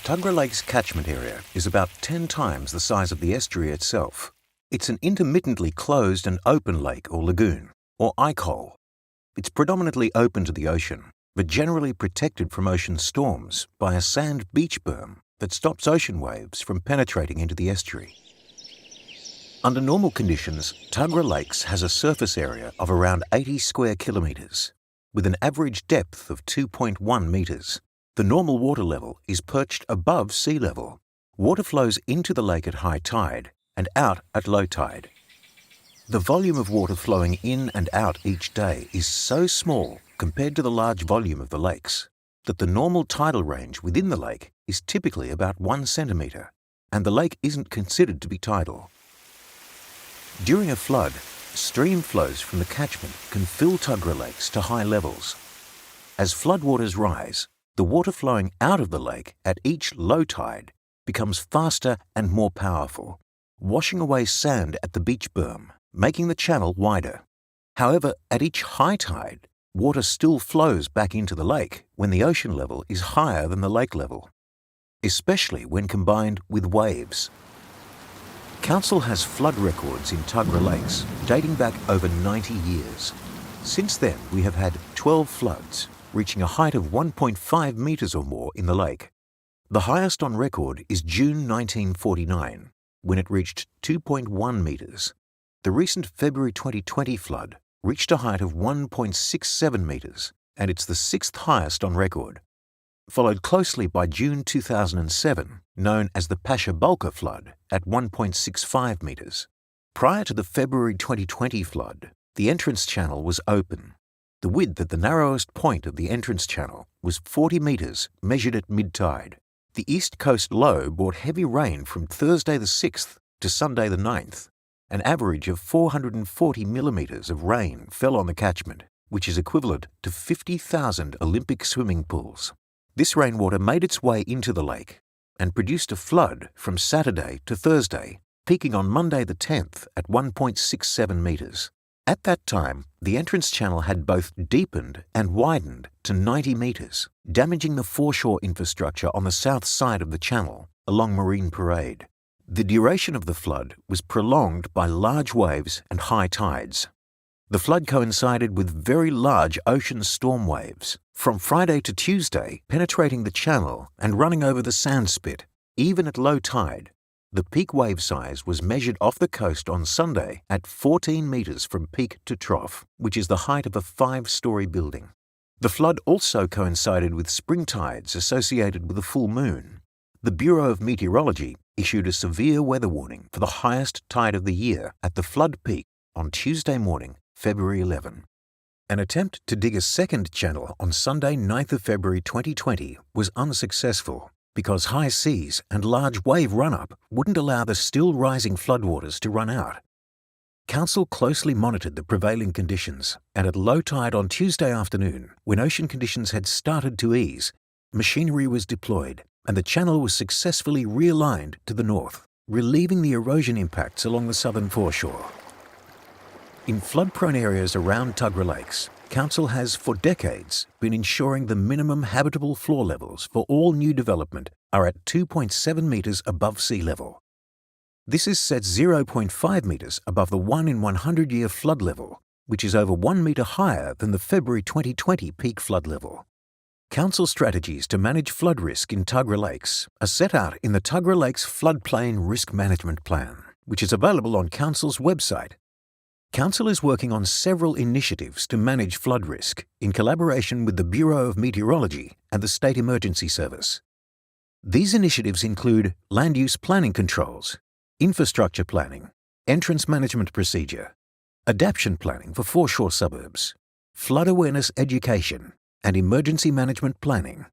Tuggerah Lakes catchment area is about 10 times the size of the estuary itself. It's an intermittently closed and open lake or lagoon, or icehole. It's predominantly open to the ocean, but generally protected from ocean storms by a sand beach berm that stops ocean waves from penetrating into the estuary. Under normal conditions, Tuggerah Lakes has a surface area of around 80 square kilometres, with an average depth of 2.1 metres. The normal water level is perched above sea level. Water flows into the lake at high tide and out at low tide. The volume of water flowing in and out each day is so small compared to the large volume of the lakes that the normal tidal range within the lake is typically about 1 centimetre, and the lake isn't considered to be tidal. During a flood, stream flows from the catchment can fill Tuggerah Lakes to high levels. As floodwaters rise, the water flowing out of the lake at each low tide becomes faster and more powerful, washing away sand at the beach berm, making the channel wider. However, at each high tide, water still flows back into the lake when the ocean level is higher than the lake level, especially when combined with waves. Council has flood records in Tuggerah Lakes dating back over 90 years. Since then, we have had 12 floods, reaching a height of 1.5 metres or more in the lake. The highest on record is June 1949, when it reached 2.1 metres. The recent February 2020 flood reached a height of 1.67 metres, and it's the 6th highest on record. Followed closely by June 2007, known as the Pasha-Bulka flood at 1.65 metres. Prior to the February 2020 flood, the entrance channel was open. The width at the narrowest point of the entrance channel was 40 metres measured at mid-tide. The east coast low brought heavy rain from Thursday the 6th to Sunday the 9th. An average of 440 millimetres of rain fell on the catchment, which is equivalent to 50,000 Olympic swimming pools. This rainwater made its way into the lake and produced a flood from Saturday to Thursday, peaking on Monday the 10th at 1.67 metres. At that time, the entrance channel had both deepened and widened to 90 metres, damaging the foreshore infrastructure on the south side of the channel along Marine Parade. The duration of the flood was prolonged by large waves and high tides. The flood coincided with very large ocean storm waves, from Friday to Tuesday, penetrating the channel and running over the sand spit, even at low tide. The peak wave size was measured off the coast on Sunday at 14 metres from peak to trough, which is the height of a 5-storey building. The flood also coincided with spring tides associated with a full moon. The Bureau of Meteorology issued a severe weather warning for the highest tide of the year at the flood peak on Tuesday morning, February 11. An attempt to dig a second channel on Sunday 9th of February 2020 was unsuccessful, because high seas and large wave run-up wouldn't allow the still rising floodwaters to run out. Council closely monitored the prevailing conditions, and at low tide on Tuesday afternoon, when ocean conditions had started to ease, machinery was deployed and the channel was successfully realigned to the north, relieving the erosion impacts along the southern foreshore. In flood-prone areas around Tuggerah Lakes, Council has for decades been ensuring the minimum habitable floor levels for all new development are at 2.7 metres above sea level. This is set 0.5 metres above the 1 in 100-year flood level, which is over 1 metre higher than the February 2020 peak flood level. Council strategies to manage flood risk in Tuggerah Lakes are set out in the Tuggerah Lakes Floodplain Risk Management Plan, which is available on Council's website. Council is working on several initiatives to manage flood risk in collaboration with the Bureau of Meteorology and the State Emergency Service. These initiatives include land use planning controls, infrastructure planning, entrance management procedure, adaptation planning for foreshore suburbs, flood awareness education, and emergency management planning.